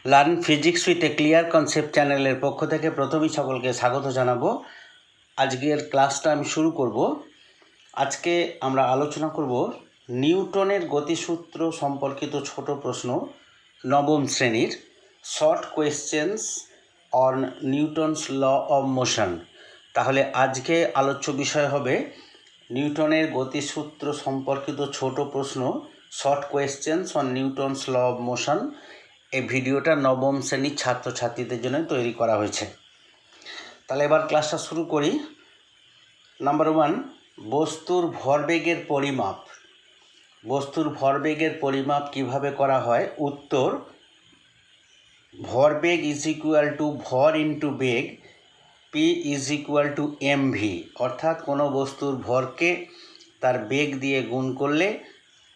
Learn physics with a clear concept চ্যানেলের পক্ষ থেকে প্রথমেই সকলকে স্বাগত জানাবো। আজকের ক্লাসটা আমি শুরু করব। আজকে আমরা আলোচনা করব নিউটনের গতিসূত্র সম্পর্কিত ছোট প্রশ্ন, নবম শ্রেণীর short questions on Newton's law of motion. তাহলে আজকে আলোচ্য বিষয় হবে নিউটনের গতিসূত্র সম্পর্কিত ছোট প্রশ্ন, short questions on Newton's law of motion. এই ভিডিওটা নবম শ্রেণীর ছাত্রছাত্রীদের জন্য তৈরি করা হয়েছে। তাহলে এবার ক্লাসটা শুরু করি। নাম্বার 1, বস্তুর ভরবেগের পরিমাপ। বস্তুর ভরবেগের পরিমাপ কিভাবে করা হয়? উত্তর, ভরবেগ ইজ ইকুয়াল টু ভর into beg, P is equal two MV. অর্থাৎ কোনো বস্তুর ভরকে তার বেগ দিয়ে গুণ করলে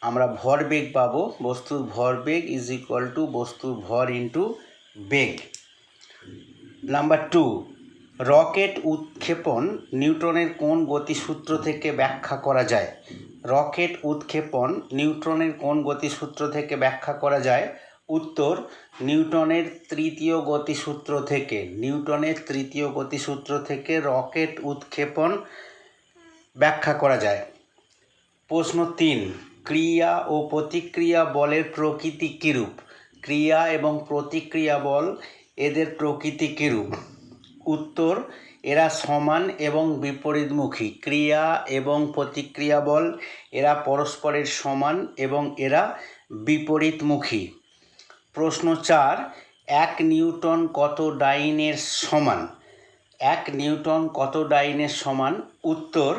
আমরা ভরবেগ পাবো। বস্তুর ভরবেগ ইজ ইকুয়াল টু বস্তুর ভর ইন্টু বেগ। নাম্বার 2, রকেট উৎক্ষেপণ নিউটনের কোন গতিসূত্র থেকে ব্যাখ্যা করা যায়? রকেট উৎক্ষেপণ নিউটনের কোন গতিসূত্র থেকে ব্যাখ্যা করা যায়? উত্তর, নিউটনের তৃতীয় গতিসূত্র থেকে। নিউটনের তৃতীয় গতিসূত্র থেকে রকেট উৎক্ষেপণ ব্যাখ্যা করা যায়। প্রশ্ন 3, ক্রিয়া ও প্রতিক্রিয়া বলের প্রকৃতি কীরূপ? ক্রিয়া এবং প্রতিক্রিয়া বল এদের প্রকৃতি কীরূপ? উত্তর, এরা সমান এবং বিপরীতমুখী। ক্রিয়া এবং প্রতিক্রিয়া বল এরা পরস্পরের সমান এবং এরা বিপরীতমুখী। প্রশ্ন 4, 1 নিউটন কত ডাইনের সমান? 1 নিউটন কত ডাইনের সমান? উত্তর,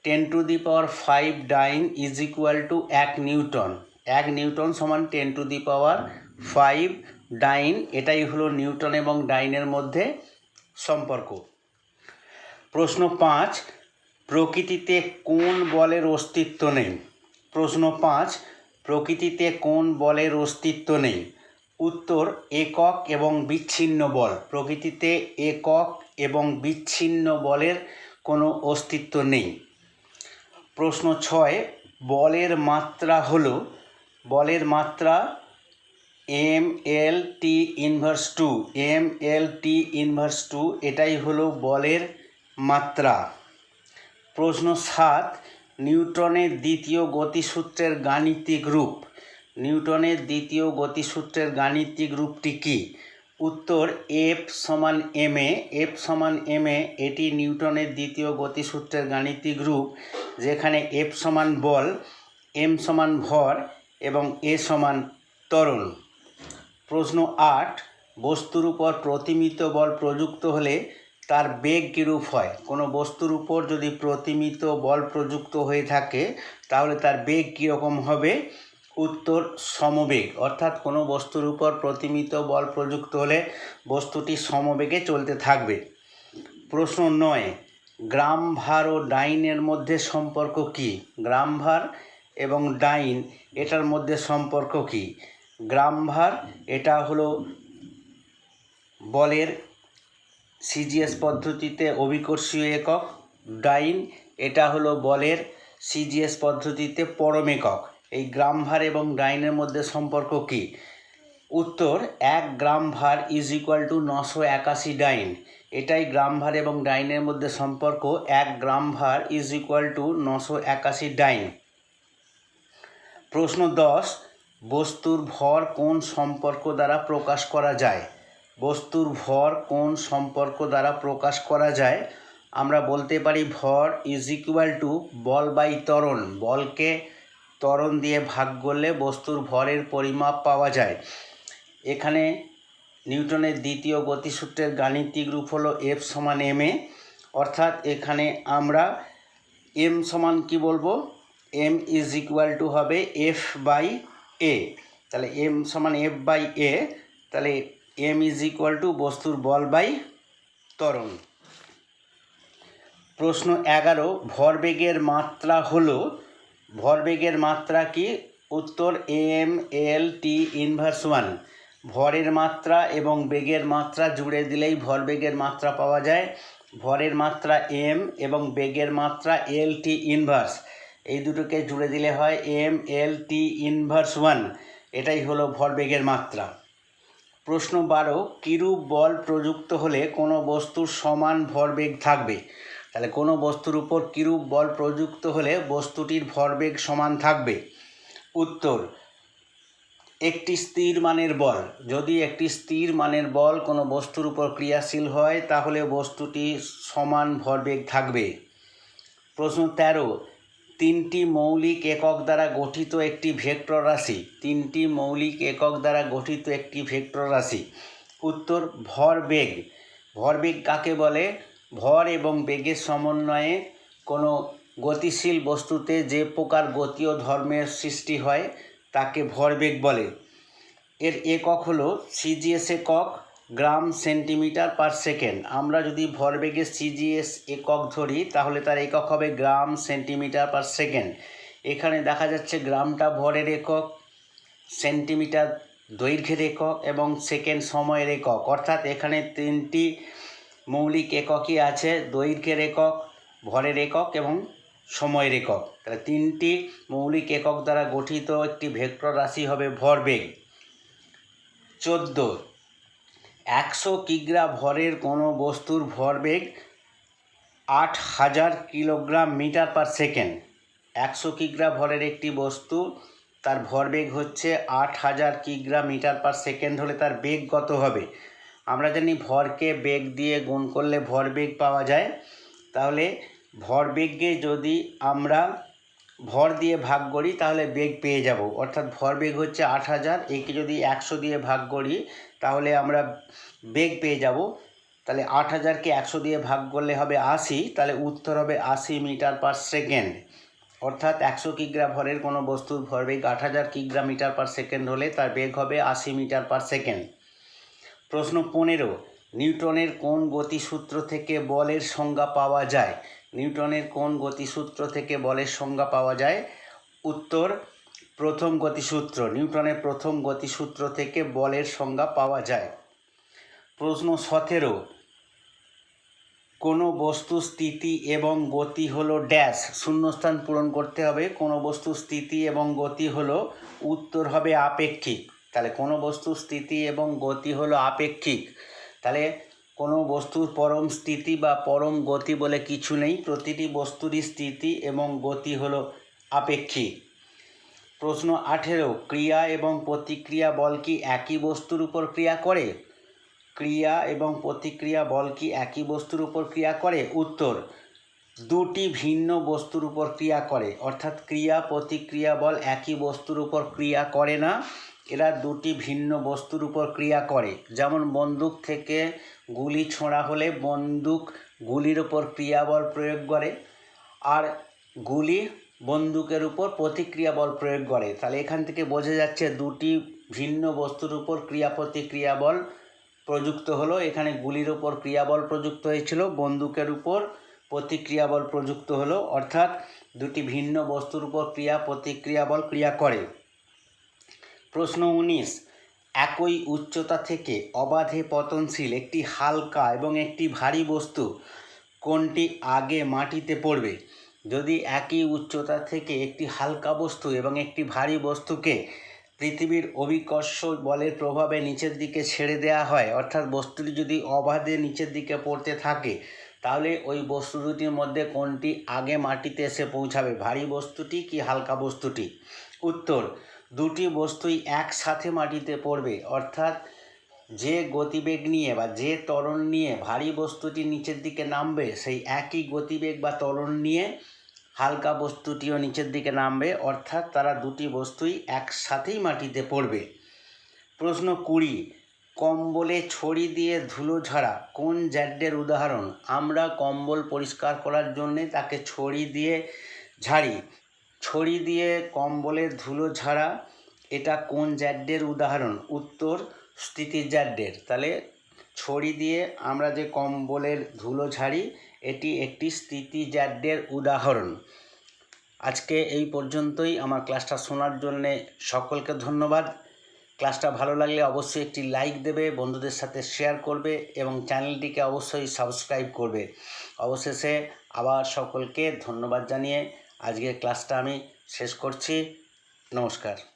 10⁵ dyne is equal to 1 newton. 1 newton সমান 10⁵ ডাইন। এটাই হলো নিউটন এবং ডাইনের মধ্যে সম্পর্ক। প্রশ্ন 5, প্রকৃতিতে কোন বলের অস্তিত্ব নেই? প্রশ্ন 5, প্রকৃতিতে কোন বলের অস্তিত্ব নেই? উত্তর, একক এবং বিচ্ছিন্ন বল। প্রকৃতিতে একক এবং বিচ্ছিন্ন বলের কোনো অস্তিত্ব নেই। প্রশ্ন 6, বলের মাত্রা হলো, বলের মাত্রা mL/T−2। mL/T−2 এটাই হলো বলের মাত্রা। প্রশ্ন 7, নিউটনের দ্বিতীয় গতিসূত্রের গাণিতিক রূপ। নিউটনের দ্বিতীয় গতিসূত্রের গাণিতিক রূপটি কী? উত্তর, F সমান ma। F সমান ma এটি নিউটনের দ্বিতীয় গতিসূত্রের গাণিতিক রূপ, যেখানে F সমান বল, m সমান ভর এবং a সমান ত্বরণ। প্রশ্ন 8, বস্তুর উপর প্রতিমিত বল প্রযুক্ত হলে তার বেগ কীরূপ হয়? কোনো বস্তুর উপর যদি প্রতিমিত বল প্রযুক্ত হয়ে থাকে তাহলে তার বেগ কীরকম হবে? উত্তর, সমবেগ। অর্থাৎ কোনো বস্তুর উপর প্রতিমিত বল প্রযুক্ত হলে বস্তুটি সমবেগে চলতে থাকবে। প্রশ্ন 9, গ্রাম ভার ও ডাইনের মধ্যে সম্পর্ক কী? গ্রাম ভার এবং ডাইন এটার মধ্যে সম্পর্ক কী? গ্রাম ভার এটা হলো বলের সিজিএস পদ্ধতিতে অভিকর্ষীয় একক। ডাইন এটা হলো বলের সিজিএস পদ্ধতিতে পরম একক। এই গ্রাম ভার এবং ডাইনের মধ্যে সম্পর্ক কী? উত্তর, 1 গ্রাম ভার ইজ ইকুয়াল টু 981 ডাইন। এটাই গ্রাম ভার এবং ডাইনের মধ্যে সম্পর্ক। 1 গ্রাম ভার ইজ ইকুয়াল টু 981 ডাইন। প্রশ্ন 10, বস্তুর ভর কোন সম্পর্ক দ্বারা প্রকাশ করা যায়? বস্তুর ভর কোন সম্পর্ক দ্বারা প্রকাশ করা যায়? আমরা বলতে পারি ভর ইজ ইকুয়াল টু বল বাই ত্বরণ। বলকে ত্বরণ দিয়ে ভাগ করলে বস্তুর ভরের পরিমাপ পাওয়া যায়। এখানে নিউটনের দ্বিতীয় গতিসূত্রের গাণিতিক রূপ হলো F সমান ma। অর্থাৎ এখানে আমরা m সমান কি বলবো? m ইজ ইকুয়াল টু হবে F/a। তাহলে m সমান F/a। তাহলে m ইজ ইকুয়াল টু বস্তুর বল বাই ত্বরণ। প্রশ্ন 11, ভরবেগের মাত্রা হলো, ভরবেগের মাত্রা কি? উত্তর, mL/T−1। ভরের মাত্রা এবং বেগের মাত্রা জুড়ে দিলেই ভরবেগের মাত্রা পাওয়া যায়। ভরের মাত্রা m এবং বেগের মাত্রা L/T−1। এই দুটোকে জুড়ে দিলে হয় mL/T−1। এটাই হলো ভরবেগের মাত্রা। প্রশ্ন 12, কিরূপ বল প্রযুক্ত হলে কোনো বস্তুর সমান ভরবেগ থাকবে? তাহলে কোনো বস্তুর উপর কিরূপ বল প্রযুক্ত হলে বস্তুটির ভরবেগ সমান থাকবে? উত্তর, একটি স্থির মানের বল। যদি একটি স্থির মানের বল কোনো বস্তুর উপর ক্রিয়াশীল হয় তাহলে বস্তুটি সমান ভরবেগ থাকবে। প্রশ্ন 13, তিনটি মৌলিক একক দ্বারা গঠিত একটি ভেক্টর রাশি। তিনটি মৌলিক একক দ্বারা গঠিত একটি ভেক্টর রাশি। উত্তর, ভরবেগ। ভরবেগ কাকে বলে? ভর এবং বেগের সমন্বয়ে কোনো গতিশীল বস্তুতে যে প্রকার গতি ও ধর্মের সৃষ্টি হয় তাকে ভরবেগ বলে। এর একক হলো সিজিএস একক, গ্রাম সেন্টিমিটার পার সেকেন্ড। আমরা যদি ভরবেগের সিজিএস একক ধরি তাহলে তার একক হবে গ্রাম সেন্টিমিটার পার সেকেন্ড। এখানে দেখা যাচ্ছে গ্রামটা ভরের একক, সেন্টিমিটার দৈর্ঘ্যের একক এবং সেকেন্ড সময়ের একক। অর্থাৎ এখানে তিনটি মৌলিক এককই আছে, দৈর্ঘ্যের একক, ভরের একক এবং সময়ের একক। তাহলে তিনটি মৌলিক একক দ্বারা গঠিত একটি ভেক্টর রাশি হবে ভরবেগ। 14, 100 কিগ্রা ভরের কোনো বস্তুর ভরবেগ 8000 কিলোগ্রাম মিটার পার সেকেন্ড। 100 কিগ্রা ভরের একটি বস্তু, তার ভরবেগ হচ্ছে 8000 কিগ্রা মিটার পার সেকেন্ড হলে তার বেগ কত হবে? আমরা জানি ভরকে বেগ দিয়ে গুণ করলে ভরবেগ পাওয়া যায়। তাহলে ভরবেগকে যদি আমরা ভর দিয়ে ভাগ করি তাহলে বেগ পেয়ে যাব। অর্থাৎ ভরবেগ হচ্ছে 8000, একে যদি 100 দিয়ে ভাগ করি তাহলে আমরা বেগ পেয়ে যাব। তাহলে 8000কে 100 দিয়ে ভাগ করলে হবে 80, তাহলে উত্তর হবে 80 মিটার পার সেকেন্ড। অর্থাৎ 100 কিগ্রা ভরের কোনো বস্তুর ভরবেগ 8000 কিগ্রা মিটার পার সেকেন্ড হলে তার বেগ হবে 80 মিটার পার সেকেন্ড। প্রশ্ন 15, নিউটনের কোন গতিসূত্র থেকে বলের সংজ্ঞা পাওয়া যায়? নিউটনের কোন গতিসূত্র থেকে বলের সংজ্ঞা পাওয়া যায়? উত্তর, প্রথম গতিসূত্র। নিউটনের প্রথম গতিসূত্র থেকে বলের সংজ্ঞা পাওয়া যায়। প্রশ্ন 17, কোনো বস্তু স্থিতি এবং গতি হলো ড্যাশ। শূন্যস্থান পূরণ করতে হবে। কোনো বস্তু স্থিতি এবং গতি হলো, উত্তর হবে আপেক্ষিক। তাহলে কোনো বস্তুর স্থিতি এবং গতি হলো আপেক্ষিক। তাহলে কোনো বস্তুর পরম স্থিতি বা পরম গতি বলে কিছু নেই, প্রতিটি বস্তুরই স্থিতি এবং গতি হলো আপেক্ষিক। প্রশ্ন 18, ক্রিয়া এবং প্রতিক্রিয়া বল কি একই বস্তুর উপর ক্রিয়া করে? ক্রিয়া এবং প্রতিক্রিয়া বল কি একই বস্তুর উপর ক্রিয়া করে? উত্তর, দুটি ভিন্ন বস্তুর উপর ক্রিয়া করে। অর্থাৎ ক্রিয়া প্রতিক্রিয়া বল একই বস্তুর উপর ক্রিয়া করে না, এরা দুটি ভিন্ন বস্তুর উপর ক্রিয়া করে। যেমন বন্দুক থেকে গুলি ছোঁড়া হলে বন্দুক গুলির উপর ক্রিয়া বল প্রয়োগ করে, আর গুলি বন্দুকের উপর প্রতিক্রিয়া বল প্রয়োগ করে। তাহলে এখান থেকে বোঝা যাচ্ছে দুটি ভিন্ন বস্তুর উপর ক্রিয়া প্রতিক্রিয়া বল প্রযুক্ত হলো। এখানে গুলির উপর ক্রিয়া বল প্রযুক্ত হয়েছিল, বন্দুকের উপর প্রতিক্রিয়া বল প্রযুক্ত হলো। অর্থাৎ দুটি ভিন্ন বস্তুর উপর ক্রিয়া প্রতিক্রিয়া বল ক্রিয়া করে। প্রশ্ন 19, একই উচ্চতা থেকে অবাধে পতনশীল একটি হালকা এবং একটি ভারী বস্তু কোনটি আগে মাটিতে পড়বে? যদি একই উচ্চতা থেকে একটি হালকা বস্তু এবং একটি ভারী বস্তুকে পৃথিবীর অভিকর্ষ বলের প্রভাবে নিচের দিকে ছেড়ে দেওয়া হয়, অর্থাৎ বস্তুটি যদি অবাধে নিচের দিকে পড়তে থাকে, তাহলে ওই বস্তু দুটির মধ্যে কোনটি আগে মাটিতে এসে পৌঁছাবে, ভারী বস্তুটি কি হালকা বস্তুটি? উত্তর, দুটি বস্তুই একসাথে মাটিতে পড়বে। অর্থাৎ যে গতিবেগ নিয়ে বা যে ত্বরণ নিয়ে ভারী বস্তুটি নিচের দিকে নামবে, সেই একই গতিবেগ বা ত্বরণ নিয়ে হালকা বস্তুটিও নিচের দিকে নামবে। অর্থাৎ তারা দুটি বস্তুই একসাথেই মাটিতে পড়বে। প্রশ্ন 20, কম্বলে ছড়ি দিয়ে ধুলো ঝাড়া কোন জ্যাডের উদাহরণ? আমরা কম্বল পরিষ্কার করার জন্যে তাকে ছড়ি দিয়ে ঝাড়ি। ছড়ি দিয়ে কম্বলের ধুলো ঝাড়া এটা কোন জ্যাডের উদাহরণ? উত্তর, স্থিতিজ্যাডের। তাহলে ছড়ি দিয়ে আমরা যে কম্বলের ধুলো ঝাড়ি এটি একটি স্থিতিজ্যাডের উদাহরণ। আজকে এই পর্যন্তই। আমার ক্লাসটা শোনার জন্যে সকলকে ধন্যবাদ। ক্লাসটা ভালো লাগলে অবশ্যই একটি লাইক দেবে, বন্ধুদের সাথে শেয়ার করবে এবং চ্যানেলটিকে অবশ্যই সাবস্ক্রাইব করবে। অবশেষে আবার সকলকে ধন্যবাদ জানিয়ে আজকের ক্লাসটা আমি শেষ করছি। নমস্কার।